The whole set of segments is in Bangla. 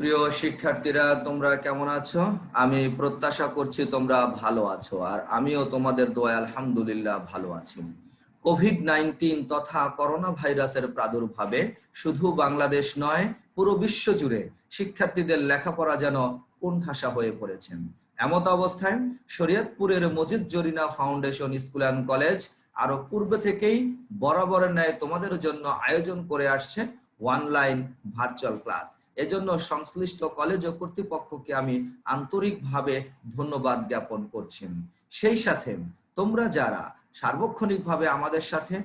প্রিয় শিক্ষার্থীরা, তোমরা কেমন আছো? আমি প্রত্যাশা করছি তোমরা ভালো আছো, আর আমিও তোমাদের দোয়ায় আলহামদুলিল্লাহ ভালো আছি। কোভিড-19 তথা করোনা ভাইরাসের প্রাদুর্ভাবে শুধু বাংলাদেশ নয়, পুরো বিশ্ব জুড়ে শিক্ষার্থীদের লেখাপড়া যেন কোণঠাসা হয়ে পড়েছে। এমত অবস্থায় শরীয়তপুরের Majid Jarina foundation school and college আরো পূর্বে থেকেই বরাবরের ন্যায় তোমাদের জন্য আয়োজন করে আসছে অনলাইন ভার্চুয়াল ক্লাস। এজন্য সংশ্লিষ্ট কলেজ ও কর্তৃপক্ষকে আমি আন্তরিকভাবে ধন্যবাদ জ্ঞাপন করছি। সেই সাথে তোমরা যারা সার্বক্ষণিকভাবে আমাদের সাথে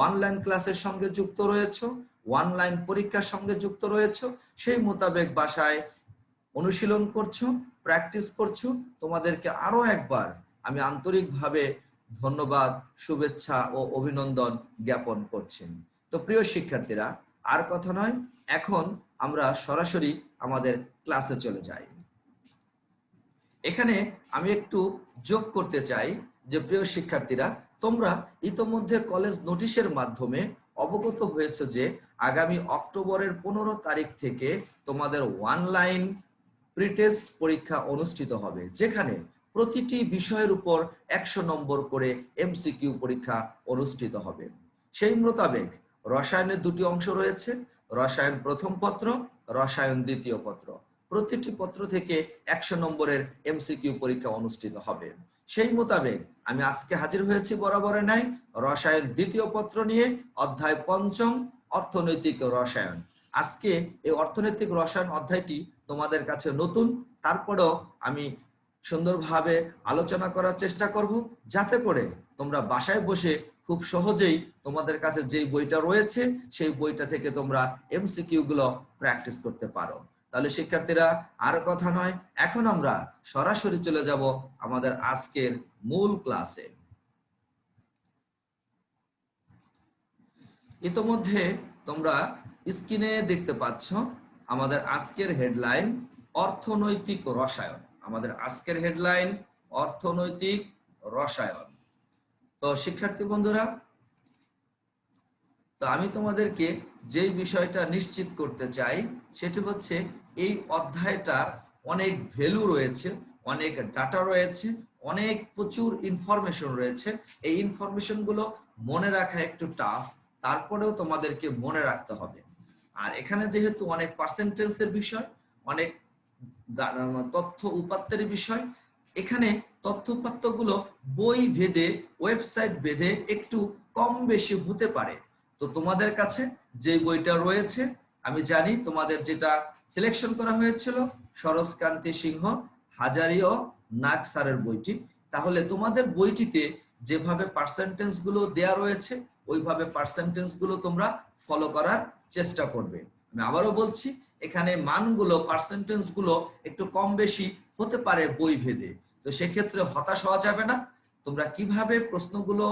অনলাইন ক্লাসের সঙ্গে যুক্ত রয়েছো, অনলাইন পরীক্ষার সঙ্গে যুক্ত রয়েছো, সেই মোতাবেক বাসায় অনুশীলন করছো, প্র্যাকটিস করছো, তোমাদেরকে আরো একবার আমি আন্তরিকভাবে ধন্যবাদ, শুভেচ্ছা ও অভিনন্দন জ্ঞাপন করছি। তো প্রিয় শিক্ষার্থীরা, আর কথা নয়, এখন আমরা সরাসরি আমাদের ক্লাসে চলে যাই। এখানে আমি একটু যোগ করতে চাই যে প্রিয় শিক্ষার্থীরা, তোমরা ইতোমধ্যে কলেজ নোটিশের মাধ্যমে অবগত হয়েছে যে আগামী অক্টোবরের 15 তারিখ থেকে তোমাদের অনলাইন প্রিটেস্ট পরীক্ষা অনুষ্ঠিত হবে, যেখানে প্রতিটি বিষয়ের উপর 100 নম্বর করে এমসিকিউ পরীক্ষা অনুষ্ঠিত হবে। সেই মোতাবেক রসায়নের দুটি অংশ রয়েছে, রসায়ন প্রথম পত্র, রসায়ন দ্বিতীয় পত্র। প্রতিটি পত্র থেকে 100 নম্বরের এমসিকিউ পরীক্ষা অনুষ্ঠিত হবে। সেই মোতাবেক আমি আজকে হাজির হয়েছি বরাবরের ন্যায় রসায়ন দ্বিতীয় পত্র নিয়ে, অধ্যায় 5 অর্থনৈতিক রসায়ন। আজকে এই অর্থনৈতিক রসায়ন অধ্যায়টি তোমাদের কাছে নতুন, তারপরেও আমি সুন্দরভাবে আলোচনা করার চেষ্টা করব, যাতে করে তোমরা বাসায় বসে খুব সহজেই তোমাদের কাছে যেই বইটা রয়েছে সেই বইটা থেকে তোমরা এমসিকিউ গুলো প্র্যাকটিস করতে পারো। তাহলে শিক্ষার্থীরা, আর কথা নয়, এখন আমরা সরাসরি চলে যাব আমাদের আজকের মূল ক্লাসে। ইতোমধ্যে তোমরা স্ক্রিনে দেখতে পাচ্ছ আমাদের আজকের হেডলাইন অর্থনৈতিক রসায়ন। আমাদের আজকের হেডলাইন অর্থনৈতিক রসায়ন। তো শিক্ষার্থী বন্ধুরা, তো আমি তোমাদেরকে যেই বিষয়টা নিশ্চিত করতে চাই সেটি হচ্ছে এই অধ্যায়টার অনেক ভ্যালু রয়েছে, অনেক ডাটা রয়েছে, অনেক প্রচুর ইনফরমেশন রয়েছে। এই ইনফরমেশন গুলো মনে রাখা একটু টাফ, তারপরেও তোমাদেরকে মনে রাখতে হবে। আর এখানে যেহেতু অনেক পার্সেন্টেজের বিষয়, অনেক তথ্য উপাত্তের বিষয়, এখানে তথ্য উপাত্তগুলো বই ভেদে, ওয়েবসাইট ভেদে একটু কম বেশি হতে পারে। তো তোমাদের কাছে যে বইটা রয়েছে, আমি জানি তোমাদের যেটা সিলেকশন করা হয়েছিল সরোজকান্তি সিংহ, হাজারি ও নাগ স্যারের বইটি, তাহলে তোমাদের বইটিতে যেভাবে পার্সেন্টেজ গুলো দেয়া রয়েছে ওইভাবে পার্সেন্টেজ গুলো তোমরা ফলো করার চেষ্টা করবে। আমি আবারও বলছি, এখানে মানগুলো, পার্সেন্টেজ গুলো একটু কম বেশি হতে পারে বই ভেদে। তো সেক্ষেত্রে হতাশ হওয়া যাবে না। তোমরা কিভাবে প্রশ্নগুলো,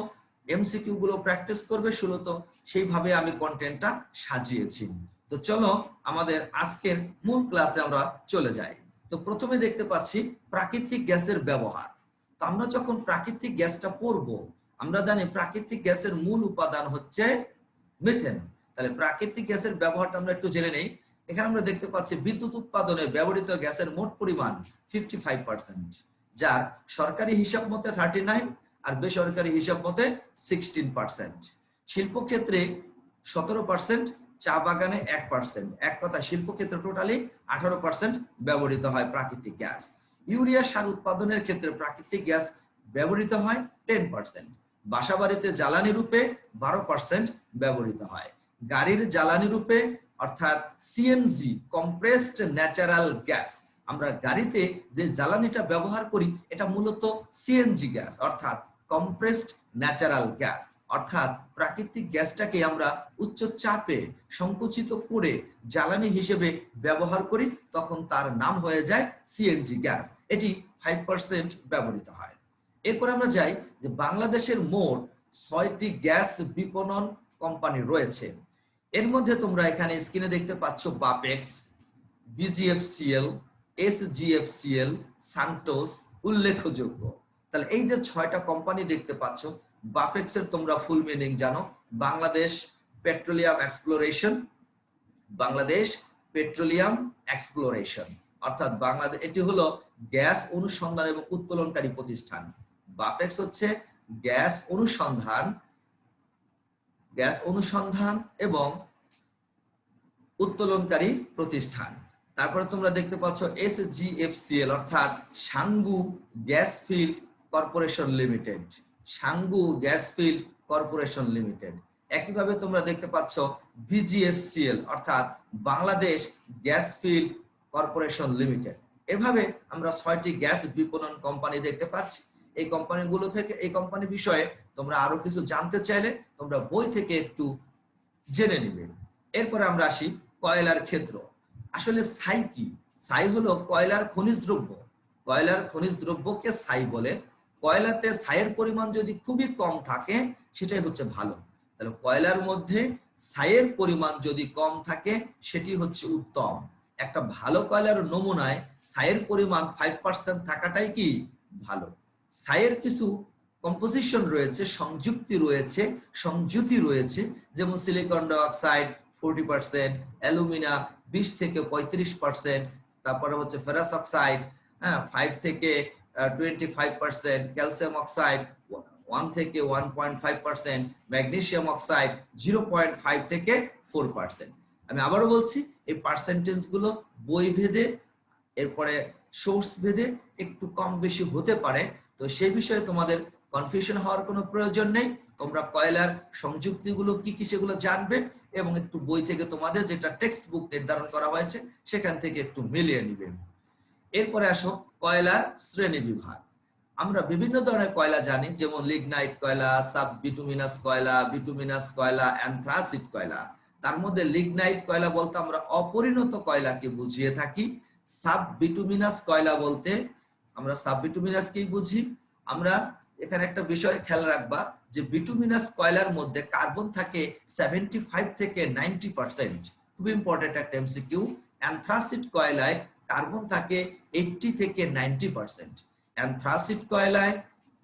এমসিকিউ গুলো প্র্যাকটিস করবে মূলত সেইভাবে আমি কন্টেন্টটা সাজিয়েছি। তো চলো আমাদের আজকের মূল ক্লাসে আমরা চলে যাই। তো প্রথমে দেখতে পাচ্ছি প্রাকৃতিক গ্যাসের ব্যবহার। তো আমরা যখন প্রাকৃতিক গ্যাসটা পড়ব, আমরা জানি প্রাকৃতিক গ্যাসের মূল উপাদান হচ্ছে মিথেন। তাহলে প্রাকৃতিক গ্যাসের ব্যবহারটা আমরা একটু জেনে নেই। এখানে আমরা দেখতে পাচ্ছি বিদ্যুৎ উৎপাদনে ব্যবহৃত গ্যাসের মোট পরিমাণ 55%, যার সরকারি হিসাব মতে 39 আর বেসরকারি হিসাব মতে 16%। শিল্পক্ষেত্রে 17%, চা বাগানে 1%। এক কথা, শিল্পক্ষেত্রে টোটালি 18% ব্যবহৃত হয় প্রাকৃতিক গ্যাস। ইউরিয়া সার উৎপাদনের ক্ষেত্রে প্রাকৃতিক গ্যাস ব্যবহৃত হয় 10%। বাসাবাড়িতে জ্বালানি রূপে 12% ব্যবহৃত হয়। গাড়ির জ্বালানি রূপে অর্থাৎ সিএনজি, কম্প্রেসড ন্যাচারাল গ্যাস, আমরা গাড়িতে যে জ্বালানিটা ব্যবহার করি এটা মূলত সিএনজি গ্যাস অর্থাৎ কম্প্রেসড ন্যাচারাল গ্যাস, অর্থাৎ প্রাকৃতিক গ্যাসটাকে আমরা উচ্চ চাপে সংকুচিত করে জ্বালানি হিসেবে ব্যবহার করি, তখন তার নাম হয়ে যায় সিএনজি গ্যাস। এটি 5% ব্যবহৃত হয়। এরপর আমরা যাই যে বাংলাদেশের মোট 6টি গ্যাস বিপণন কোম্পানি রয়েছে। এর মধ্যে তোমরা এখানে স্ক্রিনে দেখতে পাচ্ছ বাপেক্স, বিজিএফসিএল, এসজিএফসিএল, সান্টোস উল্লেখযোগ্য। তাহলে এই যে 6টা কোম্পানি দেখতে পাচ্ছ, বাপেক্সের তোমরা ফুল মিনিং জানো, Bangladesh petroleum exploration, Bangladesh petroleum exploration, অর্থাৎ বাংলাদেশ এটি হলো গ্যাস অনুসন্ধান এবং উত্তোলনকারী প্রতিষ্ঠান। বাফেক্স হচ্ছে গ্যাস অনুসন্ধান এবং উত্তোলনকারী প্রতিষ্ঠান। তারপরে তোমরা দেখতে পাচ্ছ SGFCL অর্থাৎ Sangu gas field corporation limited, Sangu gas field corporation limited. একইভাবে তোমরা দেখতে পাচ্ছ BGFCL অর্থাৎ Bangladesh gas field corporation limited. এভাবে আমরা 6টি গ্যাস বিপণন কোম্পানি দেখতে পাচ্ছি। এই কোম্পানিগুলো থেকে, এই কোম্পানি বিষয়ে তোমরা আরো কিছু জানতে চাইলে তোমরা বই থেকে একটু জেনে নিবে। এরপরে আমরা আসি কয়লার ক্ষেত্র। আসলে ছাই কি? ছাই হলো কয়লার খনিজ দ্রব্য। কয়লার খনিজ দ্রব্যকে ছাই বলে। কয়লাতে ছাইয়ের পরিমাণ যদি খুবই কম থাকে সেটাই হচ্ছে ভালো। তাহলে কয়লার মধ্যে ছাইয়ের পরিমাণ যদি কম থাকে সেটি হচ্ছে উত্তম। একটা ভালো কয়লার নমুনায় ছাইয়ের পরিমাণ 5% থাকাটাই কি ভালো। ছাইয়ের কিছু কম্পোজিশন রয়েছে, সংযুতি রয়েছে, যেমন সিলিকন ডাইঅক্সাইড 40%, অ্যালুমিনা 20 থেকে 35%, তারপরে হচ্ছে ফেরাস অক্সাইড 5 থেকে 25%, ক্যালসিয়াম অক্সাইড 1 থেকে 1.5%, ম্যাগনেসিয়াম অক্সাইড 0.5 থেকে 4%। আমি আবারও বলছি, এই পার্সেন্টেজ গুলো বই ভেদে, এরপরে সোর্স ভেদে একটু কম বেশি হতে পারে। তো সেই বিষয়ে তোমাদের কনফিউশন হওয়ার কোনো প্রয়োজন নেই। তোমরা কয়লার সংযুক্তিগুলো কি কি সেগুলো জানবে এবং একটু বই থেকে তোমাদের যেটা টেক্সট বুক নির্ধারণ করা হয়েছে সেখান থেকে একটু মিলিয়ে নিবে। এরপরে আসো কয়লার শ্রেণী বিভাগ। আমরা বিভিন্ন ধরনের কয়লা জানি, যেমন লিগনাইট কয়লা, সাব বিটুমিনাস কয়লা, বিটুমিনাস কয়লা, অ্যানথ্রাসিট কয়লা। তার মধ্যে লিগনাইট কয়লা বলতে আমরা অপরিণত কয়লাকে বুঝিয়ে থাকি। সাব বিটুমিনাস কয়লা বলতে আমরা সাব বিটুমিনাস কি বুঝি? আমরা এখানে একটা বিষয় খেয়াল রাখবা যে বিটুমিনাস কয়লার মধ্যে কার্বন থাকে 75 থেকে 90%, খুব ইম্পর্টেন্ট একটা এমসিকিউ। অ্যানথ্রাসিট কয়লায় কার্বন থাকে 80 থেকে 90%। অ্যানথ্রাসিট কয়লায়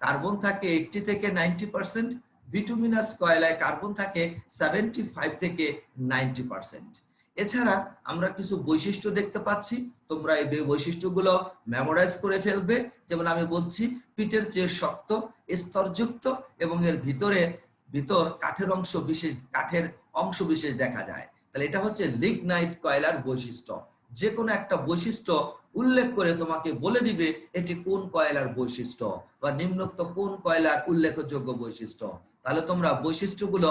কার্বন থাকে 80 থেকে 90%, বিটুমিনাস কয়লায় কার্বন থাকে 75 থেকে 90%। এছাড়া আমরা কিছু বৈশিষ্ট্য দেখতে পাচ্ছি, তোমরা এই বৈশিষ্ট্যগুলো মেমোরাইজ করে ফেলবে। যেমন আমি বলছি, পিটের চেয়ে শক্ত, স্তরযুক্ত এবং এর ভিতর কাঠের অংশ বিশেষ দেখা যায়। তাহলে এটা হচ্ছে লিগনাইট কয়লার বৈশিষ্ট্য। যে কোনো একটা বৈশিষ্ট্য উল্লেখ করে তোমাকে বলে দিবে এটি কোন কয়লার বৈশিষ্ট্য বা নিম্নোক্ত কোন কয়লার উল্লেখযোগ্য বৈশিষ্ট্য। তাহলে তোমরা বৈশিষ্ট্যগুলো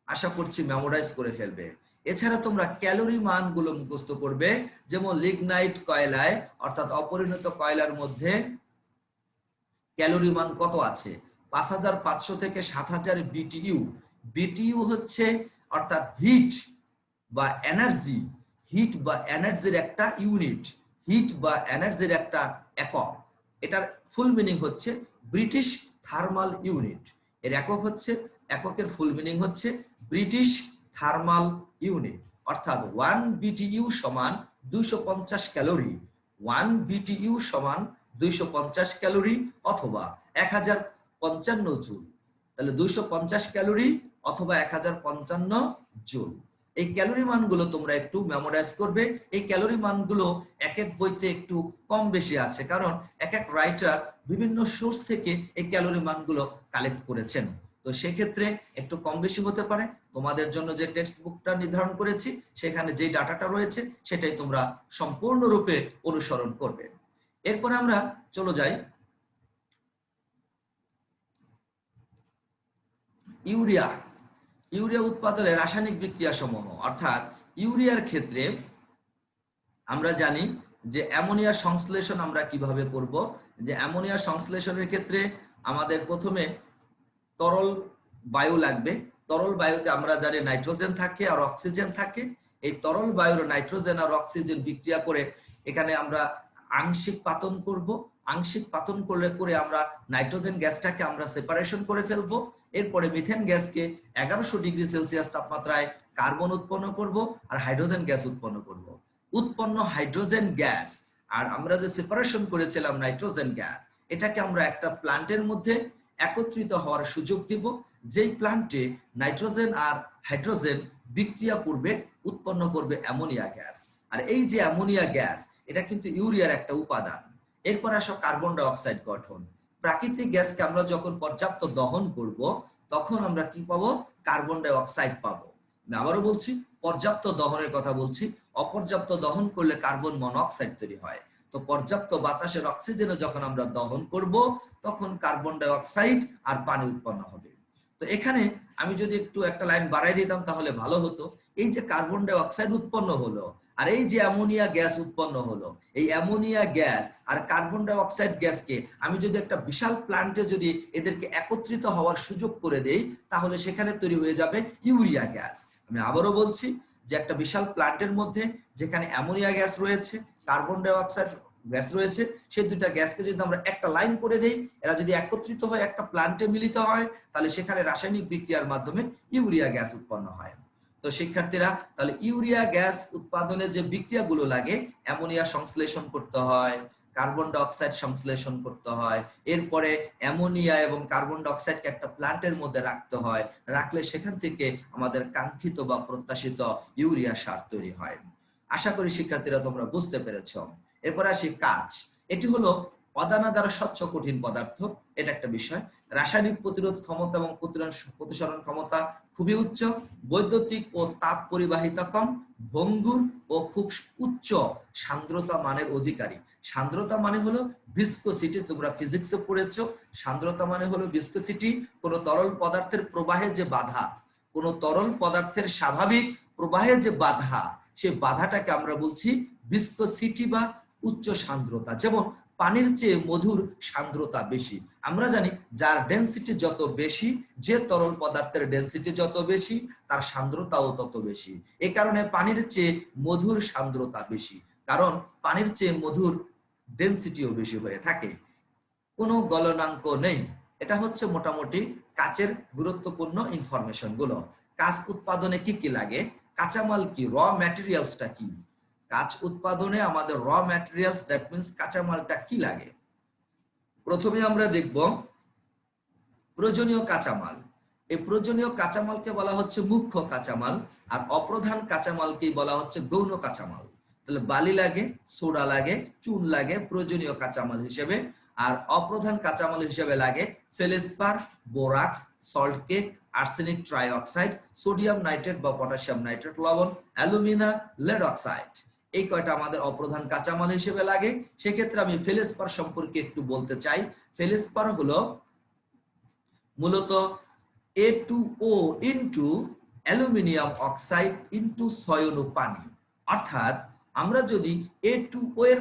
আশা করছি মেমোরাইজ করে ফেলবে। এছাড়া তোমরা ক্যালোরি মানগুলো মুখস্থ করবে। যেমন লিগনাইট কয়লায় অর্থাৎ অপরিণত কয়লার মধ্যে ক্যালোরি মান কত আছে? 5500 থেকে 7000 বিটিইউ। বিটিইউ হচ্ছে অর্থাৎ হিট বা এনার্জির একটা ইউনিট, হিট বা এনার্জির একটা একক। এটার ফুল মিনিং হচ্ছে ব্রিটিশ থার্মাল ইউনিট। এর এককের ফুল মিনিং হচ্ছে ব্রিটিশ থার্মাল ইউনিট। অর্থাৎ 1 বিটিইউ সমান 250 ক্যালোরি। 1 বিটিইউ সমান 250 ক্যালোরি অথবা 1055 জুল। তাহলে 250 ক্যালোরি অথবা 1055 জুল। এই ক্যালোরি মানগুলো তোমরা একটু মেমোরাইজ করবে। এই ক্যালোরি মানগুলো এক এক বইতে একটু কম বেশি আছে, কারণ এক এক রাইটার বিভিন্ন সোর্স থেকে এই ক্যালোরি মানগুলো কালেক্ট করেছেন। তো সেক্ষেত্রে একটু কম বেশি হতে পারে। তোমাদের জন্য যে টেক্সট বুকটা নির্ধারণ করেছি সেখানে যে ডাটাটা রয়েছে সেটাই তোমরা সম্পূর্ণরূপে অনুসরণ করবে। এরপর আমরা চলে যাই ইউরিয়া উৎপাদনের রাসায়নিক বিক্রিয়া সমূহ। অর্থাৎ ইউরিয়ার ক্ষেত্রে আমরা জানি যে অ্যামোনিয়া সংশ্লেষণ আমরা কিভাবে করব। যে অ্যামোনিয়া সংশ্লেষণের ক্ষেত্রে আমাদের প্রথমে তরল বায়ু লাগবে। তরল বায়ুতে আমরা জানি নাইট্রোজেন থাকে আর অক্সিজেন থাকে। এই তরল বায়ুর নাইট্রোজেন আর অক্সিজেন বিক্রিয়া করে এখানে আমরা আংশিক পাতন করব। আংশিক পাতন করে আমরা নাইট্রোজেন গ্যাসটাকে আমরা সেপারেশন করে ফেলবো। এরপরে মিথেন গ্যাসকে 1100 ডিগ্রি সেলসিয়াস তাপমাত্রায় কার্বন উৎপন্ন করব আর হাইড্রোজেন গ্যাস উৎপন্ন করব। উৎপন্ন হাইড্রোজেন গ্যাস আর আমরা যে সেপারেশন করেছিলাম নাইট্রোজেন গ্যাস, এটাকে আমরা একটা প্ল্যান্টের মধ্যে একত্রিত হওয়ার সুযোগ দিব, যেই প্ল্যান্টে নাইট্রোজেন আর হাইড্রোজেন বিক্রিয়া করবে, উৎপন্ন করবে অ্যামোনিয়া গ্যাস। আর আর এই যে অ্যামোনিয়া গ্যাস, এটা কিন্তু ইউরিয়ার একটা উপাদান। এরপর আসো কার্বন ডাই অক্সাইড গঠন। প্রাকৃতিক গ্যাসকে আমরা যখন পর্যাপ্ত দহন করব, তখন আমরা কি পাবো? কার্বন ডাই অক্সাইড পাবো। আমি আবারও বলছি, পর্যাপ্ত দহনের কথা বলছি। অপর্যাপ্ত দহন করলে কার্বন মনোক্সাইড তৈরি হয়। তো পর্যাপ্ত বাতাসের অক্সিজেনে যখন আমরা দহন করব, তখন কার্বন ডাই অক্সাইড আর পানি উৎপন্ন হবে। তো এখানে আমি যদি একটু একটা লাইন বাড়াই দিতাম তাহলে ভালো হতো। এই যে কার্বন ডাই অক্সাইড উৎপন্ন হলো, আর এই যে অ্যামোনিয়া গ্যাস উৎপন্ন হলো, এই অ্যামোনিয়া গ্যাস আর কার্বন ডাই অক্সাইড গ্যাসকে আমি যদি একটা বিশাল প্ল্যান্টে যদি এদেরকে একত্রিত হওয়ার সুযোগ করে দেই, তাহলে সেখানে তৈরি হয়ে যাবে ইউরিয়া গ্যাস। আমি আবারও বলছি যে একটা বিশাল প্ল্যান্টের মধ্যে যেখানে অ্যামোনিয়া গ্যাস রয়েছে, কার্বন ডাই অক্সাইড গ্যাস রয়েছে, সেই দুইটা গ্যাসকে যদি আমরা একটা লাইন করে দেই, এরা যদি একত্রিত হয় একটা প্ল্যান্টে মিলিত হয়, তাহলে সেখানে রাসায়নিক বিক্রিয়ার মাধ্যমে ইউরিয়া গ্যাস উৎপন্ন হয়। তো শিক্ষার্থীরা, তাহলে ইউরিয়া গ্যাস উৎপাদনে যে বিক্রিয়াগুলো লাগে, অ্যামোনিয়া সংশ্লেষণ করতে হয়, কার্বন ডাই অক্সাইড সংশ্লেষণ করতে হয়, এরপরে অ্যামোনিয়া এবং কার্বন ডাই অক্সাইডকে একটা প্ল্যান্টের মধ্যে রাখতে হয়, রাখলে সেখান থেকে আমাদের কাঙ্ক্ষিত বা প্রত্যাশিত ইউরিয়া সার তৈরি হয়। আশা করি শিক্ষার্থীরা তোমরা বুঝতে পেরেছো। এরপর আসি কাঁচ। এটি হলো অদানাদার স্বচ্ছ কঠিন পদার্থ। এটা একটা বিষয়। রাসায়নিক প্রতিরোধ ক্ষমতা এবং প্রতিসরণ ক্ষমতা খুবই উচ্চ, বৈদ্যুতিক ও তাপ পরিবাহিতা কম, ভঙ্গুর ও খুব উচ্চ সান্দ্রতা মানের অধিকারী। সান্দ্রতা মানে হলো ভিসকোসিটি, তোমরা ফিজিক্সে পড়েছো। সান্দ্রতা মানে হলো ভিসকোসিটি, কোন তরল পদার্থের প্রবাহে যে বাধা, কোন তরল পদার্থের স্বাভাবিক প্রবাহে যে বাধা, সেই বাধাটাকে আমরা বলছি ভিসকোসিটি বা উচ্চ সান্দ্রতা। যেমন পানির চেয়ে মধুর সান্দ্রতা বেশি। আমরা জানি যার ডেনসিটি যত বেশি, যে তরল পদার্থের ডেনসিটি যত বেশি, তার সান্দ্রতাও তত বেশি। এই কারণে পানির চেয়ে মধুর সান্দ্রতা বেশি, কারণ পানির চেয়ে মধুর ডেনসিটিও বেশি হয়ে থাকে। কোনো গলনাঙ্ক নেই। এটা হচ্ছে মোটামুটি কাচের গুরুত্বপূর্ণ ইনফরমেশন গুলো। কাঁচ উৎপাদনে কি কি লাগে, কাঁচামাল কি, র ম্যাটেরিয়ালসটা কি। কাঁচ উৎপাদনে আমাদের র ম্যাটেরিয়ালস, দ্যাট মিন্স কাঁচামালটা কি লাগে। প্রথমে আমরা দেখব প্রয়োজনীয় কাঁচামাল। এই প্রয়োজনীয় কাঁচামালকে বলা হচ্ছে মুখ্য কাঁচামাল, আর অপ্রধান কাঁচামালকেই বলা হচ্ছে গৌণ কাঁচামাল। তাহলে বালি লাগে, সোডা লাগে, চুন লাগে প্রয়োজনীয় কাঁচামাল হিসেবে, আর অপ্রধান কাঁচামাল হিসেবে লাগে feldspar, borax, salt cake, arsenic trioxide, sodium nitrate বা পটাশিয়াম নাইট্রেট লবণ, অ্যালুমিনা, লেড অক্সাইড। এই কয়টা আমাদের অপ্রধান কাঁচামাল হিসেবে লাগে। সেক্ষেত্রে আমি ফেলেসপার সম্পর্কে একটু বলতে চাই। ফেলেসপার হলো মূলত A2O into aluminium oxide into Sayan পানি। অর্থাৎ আমরা যদি A2O এর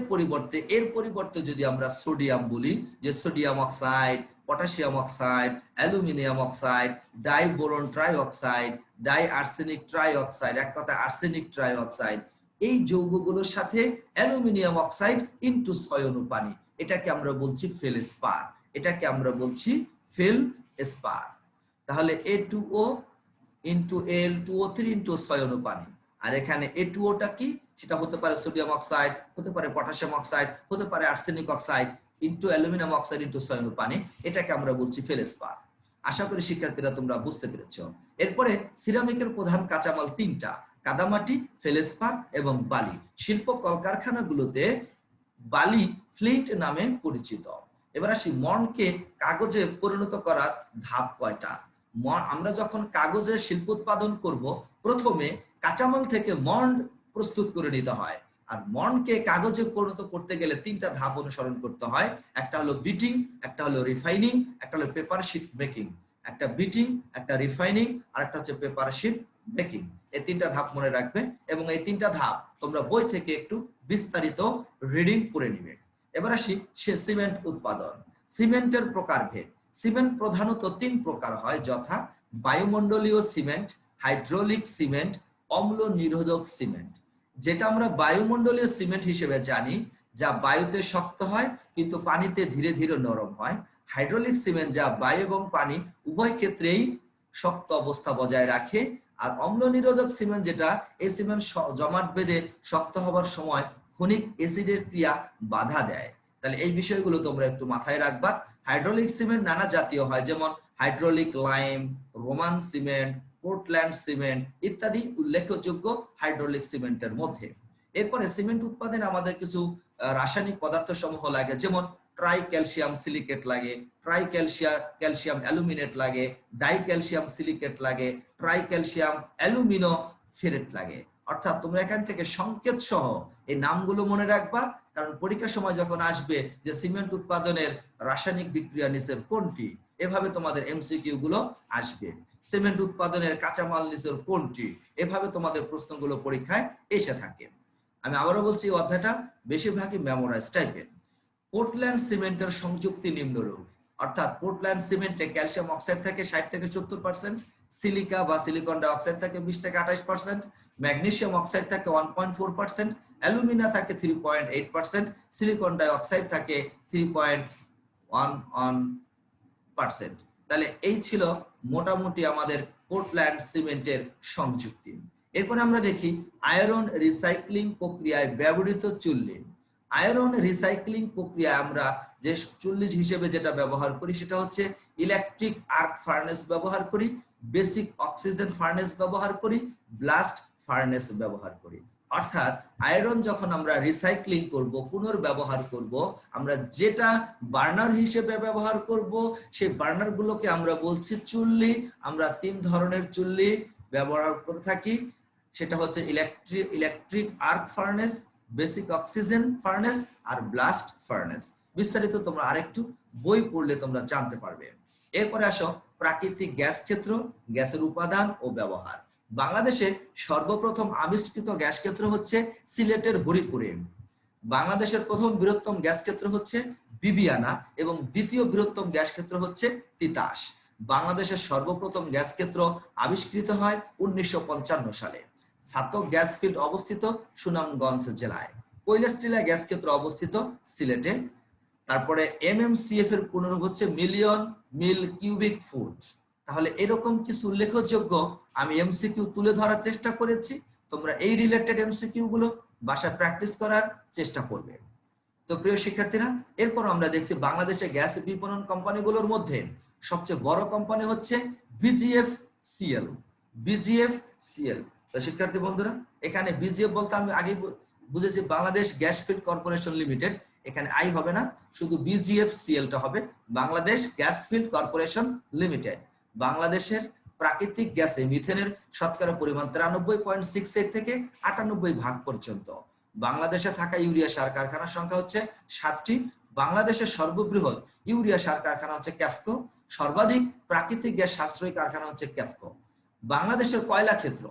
পরিবর্তে যদি আমরা সোডিয়াম বলি, যে sodium oxide, potassium oxide, aluminium oxide, diboron trioxide, diarsenic trioxide, এক কথায় আর্সেনিক ট্রাইঅক্সাইড, এই যৌগগুলোর সাথে অ্যালুমিনিয়াম অক্সাইড ইনটু সয়ন পানি, এটাকে আমরা বলছি ফেলস্পার। এটাকে আমরা বলছি ফেলস্পার। তাহলে A2O into Al2O3 into Sayan পানি। আর এখানে A2O টা কি, সেটা হতে পারে সোডিয়াম অক্সাইড, হতে পারে পটাশিয়াম অক্সাইড, হতে পারে arsenic oxide into aluminium oxide into Sayan পানি। এটাকে আমরা বলছি ফেলস্পার। আশা করি শিক্ষার্থীরা তোমরা বুঝতে পেরেছো। এরপরে সিরামিকের প্রধান কাঁচামাল তিনটা: কাদামাটি, ফেলস্পার এবং বালি। শিল্প কলকারখানাগুলোতে বালি ফ্লিন্ট নামে পরিচিত। এবার আসি মন্ডকে কাগজে পরিণত করার ধাপ কয়টা। আমরা যখন কাগজের শিল্প উৎপাদন করব, প্রথমে কাঁচামাল থেকে মন্ড প্রস্তুত করে নিতে হয়। আর মন্ডকে কাগজে পরিণত করতে গেলে তিনটা ধাপ অনুসরণ করতে হয়। একটা হলো বিটিং, একটা হলো রিফাইনিং, একটা হলো পেপার শিট মেকিং। একটা বিটিং, একটা রিফাইনিং, আর একটা হচ্ছে পেপার শিট মেকিং। এই তিনটা ধাপ মনে রাখবে, এবং এই তিনটা ধাপ তোমরা বই থেকে একটু বিস্তারিত রিডিং করে নিবে। এবার আসি সিমেন্ট উৎপাদন। সিমেন্টের প্রকারভেদ। সিমেন্ট প্রধানত তিন প্রকার হয়, যথা বায়ুমণ্ডলীয় সিমেন্ট, হাইড্রোলিক সিমেন্ট, অম্ল নিরোধক সিমেন্ট। যেটা আমরা বায়ুমণ্ডলীয় সিমেন্ট হিসেবে জানি, যা বায়ুতে শক্ত হয় কিন্তু পানিতে ধীরে ধীরে নরম হয়। হাইড্রোলিক সিমেন্ট, যা বায়ু এবং পানি উভয় ক্ষেত্রেই শক্ত অবস্থা বজায় রাখে। আর অম্ল নিরোধক সিমেন্ট, যেটা এই সিমেন্ট জমাট বেঁধে শক্ত হবার সময় ক্ষণিক অ্যাসিডের ক্রিয়া বাধা দেয়। তাহলে এই বিষয়গুলো তোমরা একটু মাথায় রাখবা। হাইড্রোলিক সিমেন্ট নানা জাতীয় হয়, যেমন hydraulic lime, Roman cement, Portland cement ইত্যাদি উল্লেখযোগ্য হাইড্রোলিক সিমেন্টের মধ্যে। এরপরে সিমেন্ট উৎপাদনে আমাদের কিছু রাসায়নিক পদার্থ সমূহ লাগে, যেমন ট্রাই ক্যালসিয়াম সিলিকেট লাগে, ট্রাই ক্যালসিয়াম অ্যালুমিনেট লাগে, ডাই ক্যালসিয়াম সিলিকেট লাগে, ট্রাই ক্যালসিয়াম অ্যালুমিনো ফেরেট লাগে। অর্থাৎ তোমরা এখান থেকে সংকেত সহ এই নামগুলো মনে রাখবা, কারণ পরীক্ষার সময় যখন আসবে যে সিমেন্ট উৎপাদনের রাসায়নিক বিক্রিয়া নিচের কোনটি, এভাবে তোমাদের এমসিকিউ গুলো আসবে। সিমেন্ট উৎপাদনের কাঁচামাল নিচের কোনটি, এভাবে তোমাদের প্রশ্নগুলো পরীক্ষায় এসে থাকে। আমি আবারও বলছি, অধ্যায়টা বেশিরভাগই মেমোরাইজ টাইপের। পোর্টল্যান্ড সিমেন্টের সংযুক্তি নিম্নরূপ, অর্থাৎ পোর্টল্যান্ড সিমেন্টে ক্যালসিয়াম অক্সাইড থাকে 60 থেকে 70%, সিলিকা বা সিলিকন ডাই অক্সাইড থাকে 20 থেকে 28%, ম্যাগনেসিয়াম অক্সাইড থাকে 1.4%, অ্যালুমিনা থাকে 3.8%, সিলিকন ডাই অক্সাইড থাকে 3.11%। তাহলে এই ছিল মোটামুটি আমাদের পোর্টল্যান্ড সিমেন্টের সংযুক্তি। এরপরে আমরা দেখি আয়রন রিসাইক্লিং প্রক্রিয়ায় ব্যবহৃত চুল্লি। আয়রন রিসাইক্লিং প্রক্রিয়ায় আমরা যে চুল্লি হিসেবে যেটা ব্যবহার করি সেটা হচ্ছে ইলেকট্রিক আর্ক ফার্নেস ব্যবহার করি, বেসিক অক্সিজেন ফার্নেস ব্যবহার করি, ব্লাস্ট ফার্নেস ব্যবহার করি। অর্থাৎ আয়রন যখন আমরা রিসাইক্লিং করব, পুনর্ব্যবহার করব, আমরা যেটা বার্নার হিসেবে ব্যবহার করব সেই বার্নার গুলোকে আমরা বলছি চুল্লি। আমরা 3 ধরনের চুল্লি ব্যবহার করে থাকি, সেটা হচ্ছে electric arc furnace, basic oxygen furnace আর ব্লাস্ট ফার্নেস। বিস্তারিত তোমরা আরেকটু বই পড়লে তোমরা জানতে পারবে। এরপরে আসো প্রাকৃতিক গ্যাস ক্ষেত্র, গ্যাসের উপাদান ও ব্যবহার। বাংলাদেশে সর্বপ্রথম আবিষ্কৃত গ্যাস ক্ষেত্র হচ্ছে সিলেটের হরিপুরে। বাংলাদেশের প্রথম বৃহত্তম গ্যাস ক্ষেত্র হচ্ছে বিবিয়ানা এবং দ্বিতীয় বৃহত্তম গ্যাস ক্ষেত্র হচ্ছে তিতাস। বাংলাদেশের সর্বপ্রথম গ্যাস ক্ষেত্র আবিষ্কৃত হয় 1955 সালে। ছাতক গ্যাস ফিল্ড অবস্থিত সুনামগঞ্জ জেলায়। কৈলাসটিলা গ্যাস ক্ষেত্র অবস্থিত সিলেটে। তারপরে এমএমসিএফ এর পূর্ণরূপ হচ্ছে মিলিয়ন মিল কিউবিক ফুট। তাহলে এরকম কিছু উল্লেখযোগ্য আমি এমসিকিউ তুলে ধরার চেষ্টা করেছি। তোমরা এই রিলেটেড এমসিকিউ গুলো বাসায় প্র্যাকটিস করার চেষ্টা করবে। তো প্রিয় শিক্ষার্থীরা, এরপর আমরা দেখছি বাংলাদেশে গ্যাস বিপণন কোম্পানিগুলোর মধ্যে সবচেয়ে বড় কোম্পানি হচ্ছে বিজিএফসিএল। বিজিএফসিএল। তো শিক্ষার্থী বন্ধুরা, এখানে বিজিএফ বলতে আমি আগে বুঝেছি Bangladesh gas field corporation limited, এখানে আই হবে না, শুধু বিজিএফসিএলটা হবে, Bangladesh gas field corporation limited. বাংলাদেশের প্রাকৃতিক গ্যাসে মিথেনের শতকরা পরিমাণ 93.68 থেকে 98 পর্যন্ত। বাংলাদেশে থাকা ইউরিয়া সার কারখানার সংখ্যা হচ্ছে 7টি। বাংলাদেশের সর্ববৃহৎ ইউরিয়া সার কারখানা হচ্ছে ক্যাফকো। সর্বাধিক প্রাকৃতিক গ্যাস সাশ্রয়ী কারখানা হচ্ছে ক্যাফকো। বাংলাদেশের কয়লা ক্ষেত্র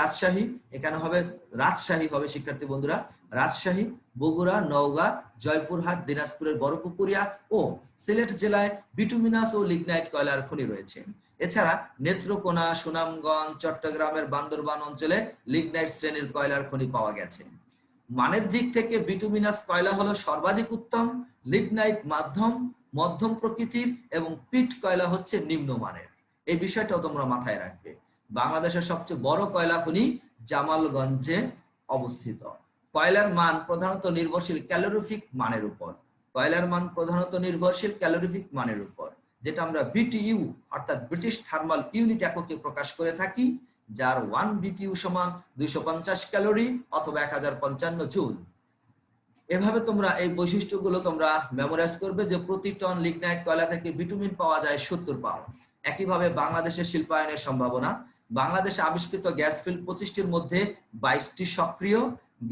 রাজশাহী, এখানে হবে রাজশাহী হবে শিক্ষার্থী বন্ধুরা, রাজশাহী, বগুড়া, নওগাঁ, জয়পুরহাট, দিনাজপুরের বড়পুকুরিয়া ও সিলেট জেলায় বিটুমিনাস ও লিগনাইট কয়লার খনি রয়েছে। এছাড়া নেত্রকোনা, সুনামগঞ্জ, চট্টগ্রামের বান্দরবান অঞ্চলে লিগনাইট শ্রেণীর কয়লার খনি পাওয়া গেছে। মানের দিক থেকে বিটুমিনাস কয়লা হলো সর্বাধিক উত্তম, লিগনাইট মধ্যম প্রকৃতির এবং পিট কয়লা হচ্ছে নিম্নমানের। এই বিষয়টাও তোমরা মাথায় রাখবে। বাংলাদেশের সবচেয়ে বড় কয়লা খনি জামালগঞ্জে অবস্থিত। কয়লার মান প্রধানত নির্ভরশীল ক্যালোরিফিক মানের উপর। কয়লার মান প্রধানত নির্ভরশীল ক্যালোরিফিক মানের উপর, যেটা আমরা বিটিইউ অর্থাৎ ব্রিটিশ থার্মাল ইউনিট এককে প্রকাশ করে থাকি, যার 1 বিটিইউ সমান 250 ক্যালোরি অথবা 1055 জুল। এভাবে তোমরা এই বৈশিষ্ট্যগুলো তোমরা মেমোরাইজ করবে যে প্রতি টন লিগনাইট কয়লা থেকে বিটুমিন পাওয়া যায় 70 পাউন্ড। একইভাবে বাংলাদেশের শিল্পায়নের সম্ভাবনা। বাংলাদেশে আবিষ্কৃত গ্যাস ফিল্ড 25টির মধ্যে 22টি সক্রিয়,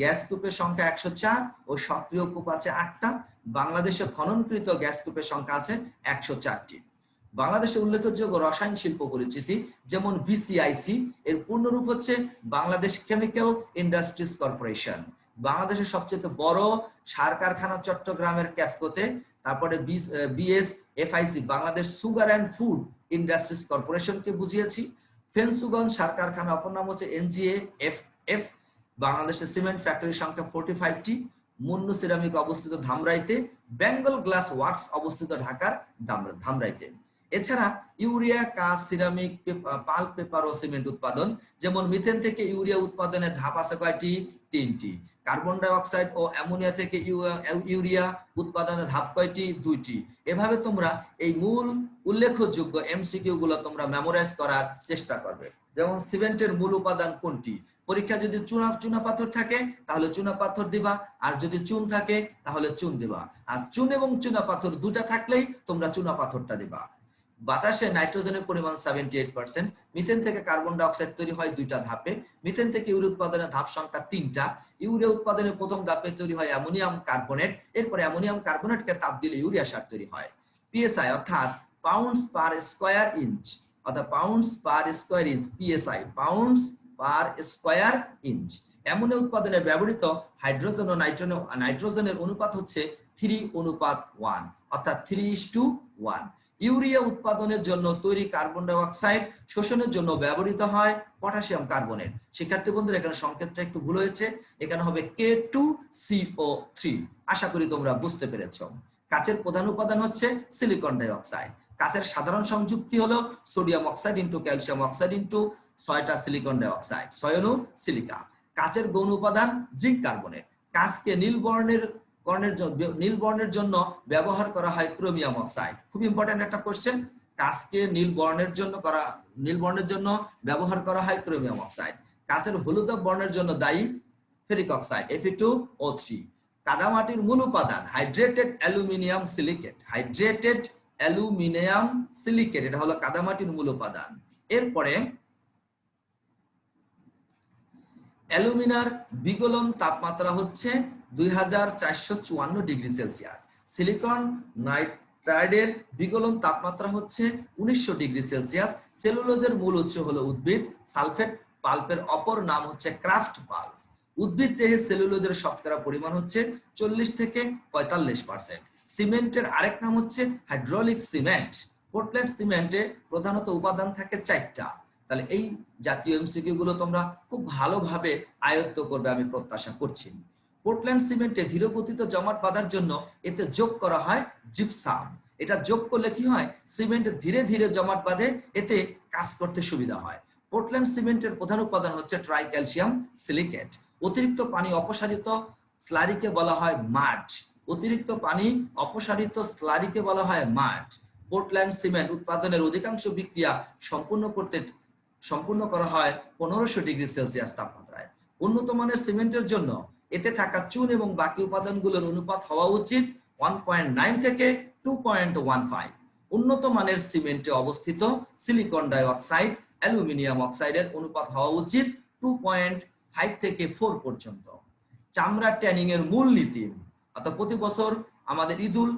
গ্যাস কূপের সংখ্যা 104 ও সক্রিয় কূপ আছে 8টা। বাংলাদেশে খননকৃত গ্যাস কূপের সংখ্যা আছে 104টি। বাংলাদেশের উল্লেখযোগ্য রসায়ন শিল্প পরিচিতি, যেমন বিসিআইসি, এর পূর্ণরূপ হচ্ছে বাংলাদেশ কেমিক্যাল ইন্ডাস্ট্রিজ কর্পোরেশন। বাংলাদেশের সবচেয়ে বড় সার কারখানা চট্টগ্রামের ক্যাফকোতে। তারপরে BSFIC Bangladesh sugar and food industries কর্পোরেশনকে বুঝিয়েছি। ফেনসুগঞ্জ সার কারখানা অপর নাম হচ্ছে এনজিএএফএফ। বাংলাদেশের সিমেন্ট ফ্যাক্টরির সংখ্যা 45টি। মুন্নু সিরামিক অবস্থিত ধামরাইতে। বেঙ্গল গ্লাস ওয়ার্কস অবস্থিত ঢাকার ধামরাইতে। এছাড়া ইউরিয়া, কাঁচ, সিরামিক, পাল্প, পেপার ও সিমেন্ট উৎপাদন, যেমন মিথেন থেকে ইউরিয়া উৎপাদনের ধাপ আছে কয়টি? 3টি। কার্বন ডাই অক্সাইড ও অ্যামোনিয়া থেকে ইউরিয়া উৎপাদনের ধাপ কয়টি? 2টি। এভাবে তোমরা এই মূল উল্লেখযোগ্য এমসিকিউ গুলো তোমরা মেমোরাইজ করার চেষ্টা করবে। যেমন সিমেন্টের মূল উপাদান কোনটি? পরীক্ষা যদি চুনা পাথর থাকে তাহলে চুনা পাথর দিবা, আর যদি চুন থাকে তাহলে চুন দিবা। আর চুন এবং চুনা পাথর দুটা থাকলেই তোমরা চুনা পাথরটা দিবা। বাতাসে নাইট্রোজেনের পরিমাণ 78%। মিথেন থেকে কার্বন ডাই অক্সাইড তৈরি হয় দুইটা ধাপে। মিথেন থেকে ইউরিয়া উৎপাদনের ধাপ সংখ্যা 3টা। ইউরিয়া উৎপাদনের প্রথম ধাপে তৈরি হয় অ্যামোনিয়াম কার্বনেট, এরপরে অ্যামোনিয়াম কার্বনেটকে তাপ দিলে ইউরিয়া সার তৈরি হয়। পিএসআই অর্থাৎ পাউন্ডস পার স্কয়ার ইঞ্চ, অর্থাৎ pounds per square inch, PSI pounds per square inch. Ammonia উৎপাদনে ব্যবহৃত হাইড্রোজেন ও নাইট্রোজেনের অনুপাত হচ্ছে 3:1, অর্থাৎ 3:1। ইউরিয়া উৎপাদনের জন্য তৈরি কার্বন ডাই অক্সাইড শোষণের জন্য ব্যবহৃত হয় পটাশিয়াম কার্বনেট। শিক্ষার্থী বন্ধুরা এখানে সংকেতটা একটু ভুল হয়েছে, এখানে হবে K2CO3। আশা করি তোমরা বুঝতে পেরেছো। কাচের প্রধান উপাদান হচ্ছে সিলিকন ডাই অক্সাইড। কাচের সাধারণ সংযুক্তি হলো sodium oxide into calcium oxide into 6টা সিলিকন ডাই অক্সাইড, 6 অণু সিলিকা। কাচের গৌণ উপাদান জিঙ্ক কার্বনেট। কাচকে নীল বর্ণের জন্য ব্যবহার করা হয় ক্রোমিয়াম অক্সাইড। খুব ইম্পর্টেন্ট একটা কোশ্চেন। কাচকে নীল বর্ণের জন্য ব্যবহার করা হয় ক্রোমিয়াম অক্সাইড। কাচের হলুদ বর্ণের জন্য দায়ী ফেরিক অক্সাইড, Fe2O3। কাদামাটির মূল উপাদান hydrated aluminium silicate. Hydrated aluminium silicate এটা হলো কাদামাটির মূল উপাদান। এরপরে অ্যালুমিনার বিগলন তাপমাত্রা হচ্ছে 2454 ডিগ্রি সেলসিয়াস। সিলিকন নাইট্রাইডের বিগলন তাপমাত্রা হচ্ছে 1900 ডিগ্রি সেলসিয়াস। সেলুলোজের মূল উৎস হলো উদ্ভিদ। সালফেট পাল্পের অপর নাম হচ্ছে ক্রাফট পাল্প। উদ্ভিদ দেহে সেলুলোজের শতকরা পরিমাণ হচ্ছে 40 থেকে 45%। সিমেন্টের আরেক নাম হচ্ছে হাইড্রোলিক সিমেন্ট। পোর্টল্যান্ড সিমেন্টে প্রধানত উপাদান থাকে 4টা। তাহলে এই জাতীয় এমসিকিউ গুলো তোমরা খুব ভালোভাবে আয়ত্ত করবে আমি প্রত্যাশা করছি। পোর্টল্যান্ড সিমেন্টে ধীরগতিতে জমাট বাঁধার জন্য এতে যোগ করা হয় জিপসাম। এটা যোগ করলে কি হয়, সিমেন্ট ধীরে ধীরে জমাট বাঁধে, এতে কাজ করতে সুবিধা হয়। পোর্টল্যান্ড সিমেন্টের প্রধান উপাদান হচ্ছে ট্রাই ক্যালসিয়াম সিলিকেট। অতিরিক্ত পানি অপসারিত স্লারিকে বলা হয় মাড। অতিরিক্ত পানি অপসারিত স্লারিকে বলা হয় মাড। পোর্টল্যান্ড সিমেন্ট উৎপাদনের অধিকাংশ বিক্রিয়া সম্পূর্ণ করা হয় 1500 ডিগ্রি সেলসিয়াস তাপমাত্রায়। উন্নত মানের সিমেন্টের জন্য এতে থাকা চুন এবং বাকি উপাদানগুলোর অনুপাত হওয়া উচিত 1.9 থেকে 2.15। উন্নত মানের সিমেন্টে অবস্থিত সিলিকন ডাই অক্সাইড অ্যালুমিনিয়াম অক্সাইডের অনুপাত হওয়া উচিত 2.5 থেকে 4 পর্যন্ত। চামড়া ট্যানিং এর মূল নীতি, অর্থাৎ প্রতি বছর আমাদের ঈদুল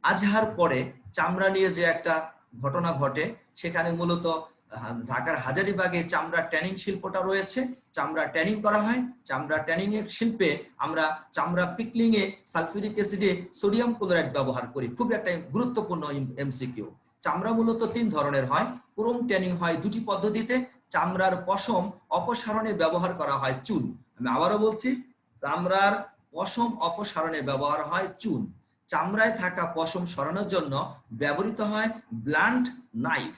আজহার পরে চামড়া নিয়ে যে একটা ঘটনা ঘটে, সেখানে মূলত ঢাকার হাজারীবাগে চামড়া ট্যানিং শিল্পটা রয়েছে। চামড়া ট্যানিং করা হয়। চামড়া ট্যানিং এর শিল্পে আমরা চামড়া পিকলিং এ সালফিউরিক অ্যাসিডে সোডিয়াম ক্লোরাইড ব্যবহার করি। খুব একটা গুরুত্বপূর্ণ এমসিকিউ। চামড়া মূলত 3 ধরনের হয়। ক্রোম ট্যানিং হয় 2টি পদ্ধতিতে। চামড়ার পশম অপসারণে ব্যবহার করা হয় চুন। আমি আবারও বলছি, চামড়ার পশম অপসারণে ব্যবহার হয় চুন। চামড়ায় থাকা পশম সরানোর জন্য ব্যবহৃত হয় ব্লান্ট নাইফ।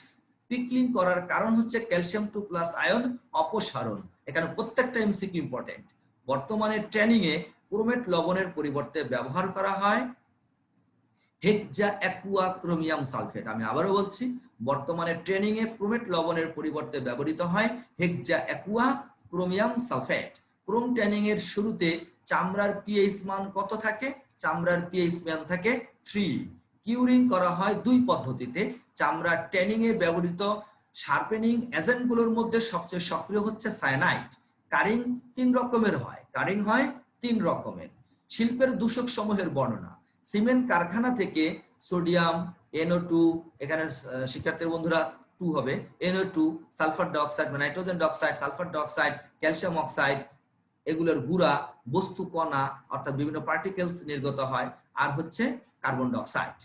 পিকলিং করার কারণ হচ্ছে ক্যালসিয়াম 2+ আয়ন অপসারণ। এখানে প্রত্যেকটা এমসিকিউ ইম্পর্টেন্ট। বর্তমানে ট্যানিং এ ক্রোমেট লবণের পরিবর্তে ব্যবহার করা হয় হেক্সা অ্যাকুয়া ক্রোমিয়াম সালফেট। আমি আবারও বলছি, বর্তমানে ট্রেনিং এ ক্রোমেট লবণের পরিবর্তে ব্যবহৃত হয় hexa aqua chromium sulphate. Chrome tanning এর শুরুতে চামড়ার পিএইচ মান কত থাকে? চামড়ার পিএইচ মান থাকে 3। কিউরিং করা হয় 2 পদ্ধতিতে। চামড়া ট্যানিং এ ব্যবহৃত শার্পেনিং এজেন্টগুলোর মধ্যে সবচেয়ে সক্রিয় হচ্ছে সায়ানাইড। কারিং 3 রকমের হয়। কারিং হয় 3 রকমের। শিল্পের দূষক সমূহের বর্ণনা। সিমেন্ট কারখানা থেকে সোডিয়াম, NO2, এখানে শিক্ষার্থী বন্ধুরা 2 হবে, NO2, sulphur dioxide, nitrogen dioxide, sulphur dioxide, calcium oxide, এগুলোর গুঁড়া বস্তু কণা অর্থাৎ বিভিন্ন পার্টিকেলস নির্গত হয়। আর হচ্ছে কার্বন ডাইঅক্সাইড।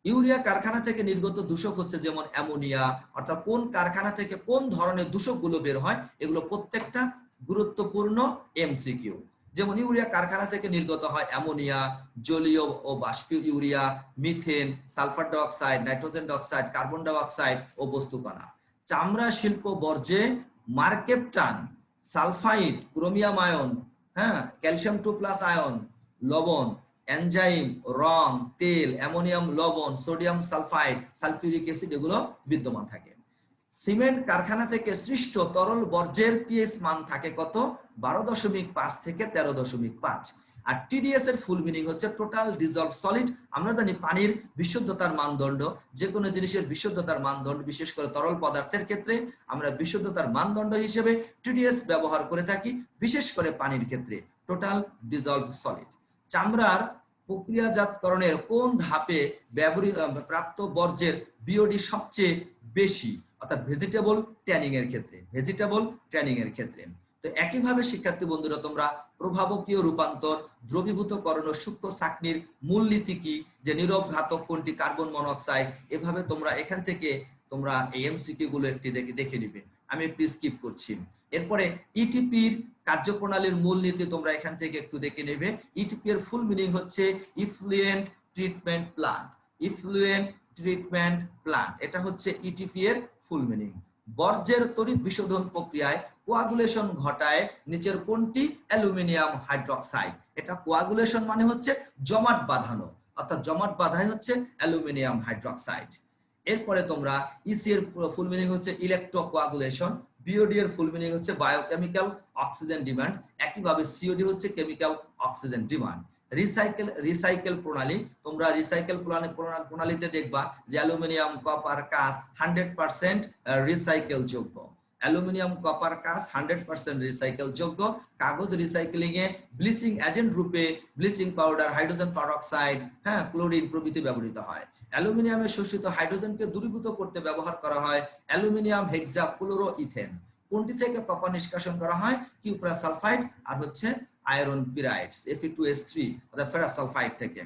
ইউরিয়া কারখানা থেকে নির্গত দূষক হচ্ছে যেমন অ্যামোনিয়া, অর্থাৎ কোন কারখানা থেকে কোন ধরনের দূষকগুলো বের হয়, এগুলো প্রত্যেকটা গুরুত্বপূর্ণ এমসিকিউ। যেমন ইউরিয়া কারখানা থেকে নির্গত হয় অ্যামোনিয়া, জলীয় ও বাষ্পীয় urea, methane, sulphur dioxide, nitrogen dioxide, carbon dioxide ও বস্তু কণা। চামড়া শিল্প বর্জ্যে mercaptan, sulphide, chromium ion, calcium 2+ ion, লবণ, এনজাইম, রং, তেল, অ্যামোনিয়াম লবণ, সোডিয়াম সালফাইড, সালফিউরিক অ্যাসিড এগুলো বিদ্যমান থাকে। সিমেন্ট কারখানা থেকে সৃষ্ট তরল বর্জ্যের পিএইচ মান থাকে কত? 12.5 থেকে 13.5। আর টিডিএস এর ফুল মিনিং হচ্ছে টোটাল ডিজলভ সলিড। আমরা জানি পানির বিশুদ্ধতার মানদণ্ড, যে কোনো জিনিসের বিশুদ্ধতার মানদণ্ড, বিশেষ করে তরল পদার্থের ক্ষেত্রে আমরা বিশুদ্ধতার মানদণ্ড হিসেবে টিডিএস ব্যবহার করে থাকি, বিশেষ করে পানির ক্ষেত্রে টোটাল ডিজলভ সলিড। চামড়ার প্রক্রিয়াজাতকরণের কোন ধাপে ব্যবহৃত প্রাপ্ত বর্জ্যের বিওডি সবচেয়ে বেশি? অর্থাৎ ভেজিটেবল ট্যানিং এর ক্ষেত্রে, ভেজিটেবল ট্যানিং এর ক্ষেত্রে। তো একইভাবে শিক্ষার্থী বন্ধুরা, তোমরা প্রভাবকীয় রূপান্তর, দ্রবীভূতকরণ ও সূক্ষ্ম চাকনির মূলনীতি কি, যে নীরব ঘাতক কোনটি, কার্বন মনোক্সাইড, এভাবে তোমরা এখান থেকে তোমরা এই এমসিকিউ গুলো একটি দেখে নিবে। আমি একটু স্কিপ করছি। এরপরে ইটিপির কার্যপ্রণালীর মূলনীতি তোমরা এখান থেকে একটু দেখে নেবে। ইটিপি এর ফুল মিনিং হচ্ছে effluent treatment plant, effluent treatment plant, এটা হচ্ছে ইটিপি এর ফুল মিনিং। বর্জ্যের তড়িৎ বিশোধন প্রক্রিয়ায় কোয়াগুলেশন ঘটায় নিচের কোনটি? Aluminium hydroxide. এটা কোয়াগুলেশন মানে হচ্ছে জমাট বাঁধানো, অর্থাৎ জমাট বাঁধাই হচ্ছে অ্যালুমিনিয়াম হাইড্রোক্সাইড। এরপরে তোমরা ইসি এর ফুল মিনিং হচ্ছে ইলেকট্রো কোয়াগুলেশন, বিওডি এর ফুল মিনিং হচ্ছে বায়োকেমিক্যাল অক্সিজেন ডিমান্ড, একইভাবে সিওডি হচ্ছে কেমিক্যাল অক্সিজেন ডিমান্ড। রিসাইকেল প্রণালী, তোমরা রিসাইকেল প্রণালীতে দেখবা যে অ্যালুমিনিয়াম, কপার, কাঁচ 100% রিসাইকেল যোগ্য। অ্যালুমিনিয়াম, কপার, কাঁচ 100% রিসাইকেল যোগ্য। কাগজ রিসাইক্লিং এ ব্লিচিং এজেন্ট রূপে bleaching powder, hydrogen peroxide, chlorine প্রভৃতি ব্যবহৃত হয়। অ্যালুমিনিয়ামের শোষিত হাইড্রোজেনকে দূরীভূত করতে ব্যবহার করা হয় অ্যালুমিনিয়াম হেক্সাক্লোরোইথেন। কোনটি থেকে কপার নিষ্কাশন করা হয়? কিউপ্রাস সালফাইড আর হচ্ছে আয়রন পিরাইডস, Fe2S3 অর্থাৎ ফেরাস সালফাইড থেকে।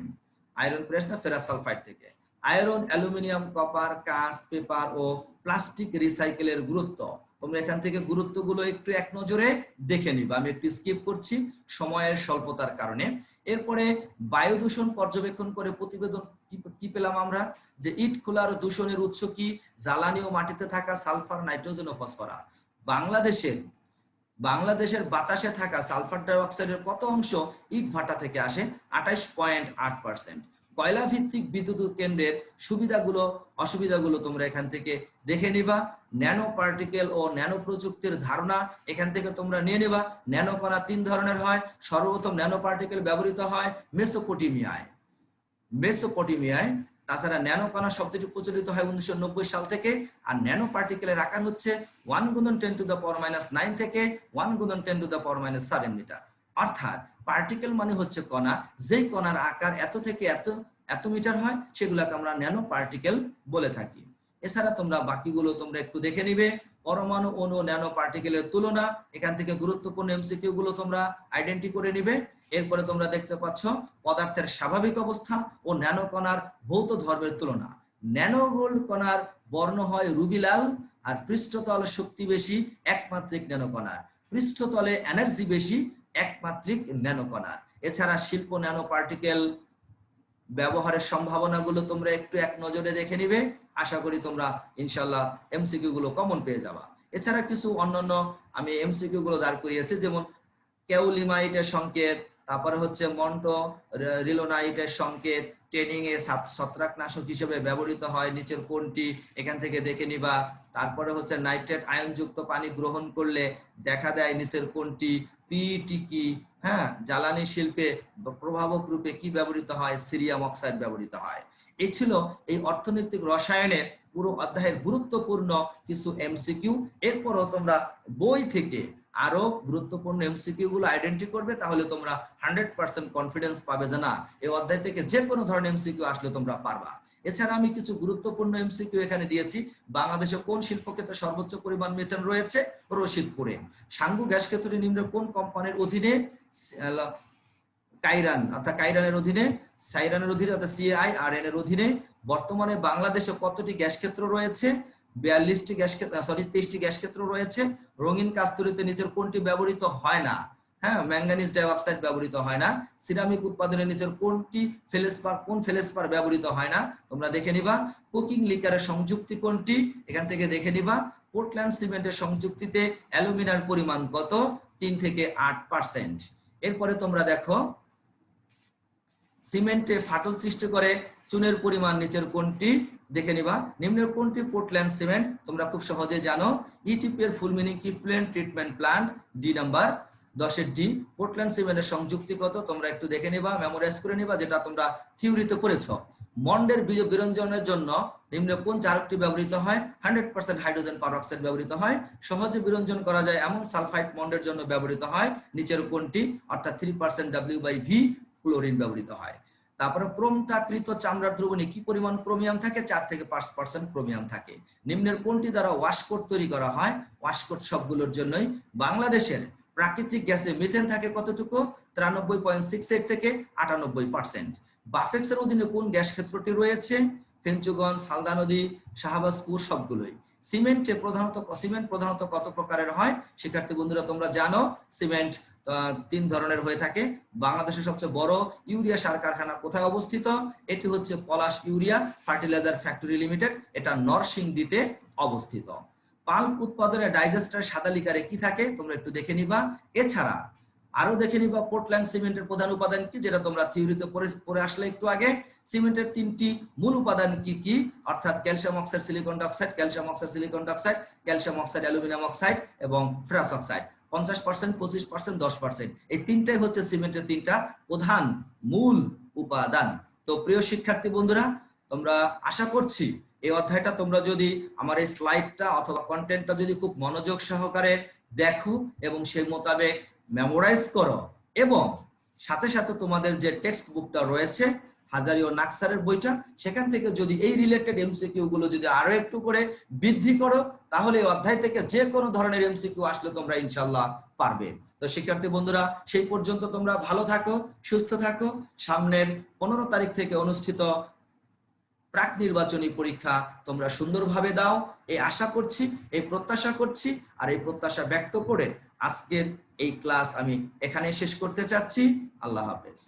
আয়রন পিরাইডস না ফেরাস সালফাইড থেকে। আয়রন, অ্যালুমিনিয়াম, কপার, কাঁচ, পেপার ও প্লাস্টিক রিসাইকেলের গুরুত্ব, তোমরা এখান থেকে গুরুত্বগুলো একটু এক নজরে দেখে নিবা। আমি একটু স্কিপ করছি সময়ের স্বল্পতার কারণে। এরপরে বায়ু দূষণ পর্যবেক্ষণ করে প্রতিবেদন কি পেলাম আমরা? যে ইট খোলার দূষণের উৎস কি? জ্বালানি ও মাটিতে থাকা সালফার, নাইট্রোজেন ও ফসফরাস। বাংলাদেশের বাতাসে থাকা সালফার ডাই অক্সাইডের কত অংশ ইট ভাটা থেকে আসে? 28.8%। কয়লা ভিত্তিক বিদ্যুৎ কেন্দ্রের সুবিধাগুলো অসুবিধাগুলো তোমরা এখান থেকে দেখে নিবা। ন্যানো পার্টিকেল ও ন্যানো প্রযুক্তির ধারণা এখান থেকে তোমরা নিয়ে নিবা। ন্যানো কণা 3 ধরনের হয়। সর্বপ্রথম ন্যানো পার্টিকেল ব্যবহৃত হয় মেসোপটেমিয়ায়। তাছাড়া ন্যানো কণা শব্দটি প্রচলিত হয় 1990 সাল থেকে। আর ন্যানো পার্টিকেলের আকার হচ্ছে 1x10⁻⁹ থেকে 1x10⁻⁷ মিটার। অর্থাৎ পার্টিকেল মানে হচ্ছে কণা, যেই কণার আকার এত থেকে এত মিটার হয়, সেগুলোকে আমরা ন্যানো পার্টিকেল বলে থাকি। এছাড়া তোমরা বাকিগুলো তোমরা একটু দেখে নিবে। পরমাণু, অণু, ন্যানো পার্টিকেলের তুলনা, এখান থেকে গুরুত্বপূর্ণ এমসিকিউ গুলো তোমরা আইডেন্টি করে নিবে। এরপরে তোমরা দেখতে পাচ্ছ পদার্থের স্বাভাবিক অবস্থা ও ন্যানো কণার ভৌত ধর্মের তুলনা। ন্যানো কণার বর্ণ হয় রুবি লাল, আর পৃষ্ঠতলে শক্তি বেশি একমাত্রিক ন্যানো কণার, পৃষ্ঠতলে এনার্জি বেশি একমাত্রিক ন্যানো কণার। এছাড়া শিল্প ন্যানো পার্টিকেল ব্যবহারের সম্ভাবনাগুলো তোমরা একটু এক নজরে দেখে নিবে। আশা করি তোমরা ইনশাআল্লাহ এমসিকিউ গুলো কমন পেয়ে যাবা। এছাড়া কিছু অন্যান্য আমি এমসিকিউ গুলো দাঁড় করিয়েছি, যেমন কেউলিমাইটের সংকেত, তারপরে হচ্ছে মন্টো রিলোনাইটের সংকেত, ট্রেনিং এ ছত্রাকনাশক হিসেবে ব্যবহৃত হয় নিচের কোনটি, এখান থেকে দেখে নিবা। তারপরে হচ্ছে নাইট্রেট আয়নযুক্ত পানি গ্রহণ করলে দেখা দেয় নিচের কোনটি, পিইটি কি, জ্বালানি শিল্পে প্রভাবক রূপে কি ব্যবহৃত হয়? সিরিয়াম অক্সাইড ব্যবহৃত হয়। এই ছিল এই অর্থনৈতিক রসায়নের পুরো অধ্যায়ের গুরুত্বপূর্ণ কিছু এমসিকিউ। এরপরও তোমরা বই থেকে আরো গুরুত্বপূর্ণ এমসিকিউ গুলো আইডেন্টি করবে, তাহলে তোমরা 100% কনফিডেন্স পাবে যে না, এই অধ্যায় থেকে যে কোনো ধরনের এমসিকিউ আসলে তোমরা পারবা। এছাড়া আমি কিছু গুরুত্বপূর্ণ এমসিকিউ এখানে দিয়েছি। বাংলাদেশে কোন শিল্প ক্ষেত্রে সর্বোচ্চ পরিমাণ মিথেন রয়েছে? রশিদপুরে। সাঙ্গু গ্যাস ক্ষেত্রটি নিম্নের কোন কোম্পানির অধীনে? কাইরান, অর্থাৎ কাইরানের অধীনে, সাইরানের অধীনে, অর্থাৎ CAIRN এর অধীনে। বর্তমানে বাংলাদেশে কতটি গ্যাস ক্ষেত্র রয়েছে? 23টি গ্যাস ক্ষেত্র রয়েছে। রঙিন কাস্তুরীতে নিচের কোনটি ব্যবহৃত হয় না? ম্যাঙ্গানিজ ডাইঅক্সাইড ব্যবহৃত হয় না। সিরামিক উৎপাদনের নিচের কোন ফেলেসপার ব্যবহৃত হয় না? তোমরা দেখে নিবা। কুকিং লিকারের সংযুক্তি কোনটি? এখান থেকে দেখে নিবা। পোর্টল্যান্ড সিমেন্টের সংযুক্তিতে অ্যালুমিনার পরিমাণ কত? 3 থেকে 8%। এরপরে তোমরা দেখো সিমেন্টে ফাটল সৃষ্টি করে চুনের পরিমাণ নিচের কোনটি দেখে নিবা। নিম্নের কোনটি পোর্টল্যান্ড সিমেন্ট? তোমরা খুব সহজে জানো। ইটিপি এর ফুল মিনিং কি? Fluent treatment plant. D number 10 এর ডি। পোর্টল্যান্ড সিমেন্টের সংযুক্তি কত? তোমরা একটু দেখে নিবা, মেমোরাইজ করে নিবা, যেটা তোমরা থিওরিতে পড়েছো। মন্ডের বিরঞ্জনের জন্য নিম্নে কোন জারকটি ব্যবহৃত হয়? 100% হাইড্রোজেন পারঅক্সাইড ব্যবহৃত হয়। সহজে বিরঞ্জন করা যায় এমন সালফাইড মন্ডের জন্য ব্যবহৃত হয় নিচের কোনটি? অর্থাৎ 3% W/V ক্লোরিন ব্যবহৃত হয়। তারপরে ক্রোমটাকৃত চামড়ার দ্রবণে কি পরিমাণ ক্রোমিয়াম থাকে? 4 থেকে 5% ক্রোমিয়াম থাকে। নিম্নের কোনটি দ্বারা ওয়াশকোট তৈরি করা হয়? ওয়াশকোট সবগুলোর জন্যই। বাংলাদেশের প্রাকৃতিক গ্যাসে মিথেন থাকে কতটুকু? 93.68 থেকে 98%। বাফেক্সের অধীনে কোন গ্যাস ক্ষেত্রটি রয়েছে? ফেঞ্চুগঞ্জ, হালদা নদী, শাহবাজপুর সবগুলোই। সিমেন্ট প্রধানত কত প্রকারের হয়? শিক্ষার্থী বন্ধুরা তোমরা জানো সিমেন্ট 3 ধরনের হয়ে থাকে। বাংলাদেশের সবচেয়ে বড় ইউরিয়া সার কারখানা কোথায় অবস্থিত? এটি হচ্ছে পলাশ ইউরিয়া ফার্টিলাইজার ফ্যাক্টরি লিমিটেড, এটা নরসিংদীতে অবস্থিত। পাল্প উৎপাদনে ডাইজেস্টার সাদা লিকারে কি থাকে? তোমরা একটু দেখে নিবা। এছাড়া আরো দেখে নিবা পোর্টল্যান্ড সিমেন্টের প্রধান উপাদান কি, যেটা তোমরা থিওরিতে পড়ে আসলে একটু আগে। সিমেন্টের 3টি মূল উপাদান কি কি? অর্থাৎ calcium oxide silicon dioxide, calcium oxide silicon dioxide, calcium oxide aluminium oxide এবং ফেরাস অক্সাইড। 50%, 25%, 10%, এই তিনটাই হচ্ছে সিমেন্টের 3টা প্রধান মূল উপাদান। তো প্রিয় শিক্ষার্থী বন্ধুরা, তোমরা আশা করছি এই অধ্যায়টা তোমরা যদি আমার এই স্লাইডটা অথবা কন্টেন্টটা যদি খুব মনোযোগ সহকারে দেখো এবং সেই মোতাবেক মেমোরাইজ করো, এবং সাথে সাথে তোমাদের যে টেক্সট বুকটা রয়েছে হাজারি ও নাকসারের বইটা, সেখান থেকে যদি এই রিলেটেড এমসিকিউ গুলো যদি আরো একটু করে বৃদ্ধি করো, তাহলে এই অধ্যায় থেকে যে কোনো ধরনের এমসিকিউ আসলে তোমরা ইনশাআল্লাহ পারবে। তো শিক্ষার্থী বন্ধুরা, সেই পর্যন্ত তোমরা ভালো থাকো, সুস্থ থাকো। সামনের 15 তারিখ থেকে অনুষ্ঠিত প্রাক নির্বাচনী পরীক্ষা তোমরা সুন্দরভাবে দাও, এই আশা করছি, এই প্রত্যাশা করছি। আর এই প্রত্যাশা ব্যক্ত করে আজকের এই ক্লাস আমি এখানে শেষ করতে চাচ্ছি। আল্লাহ হাফেজ।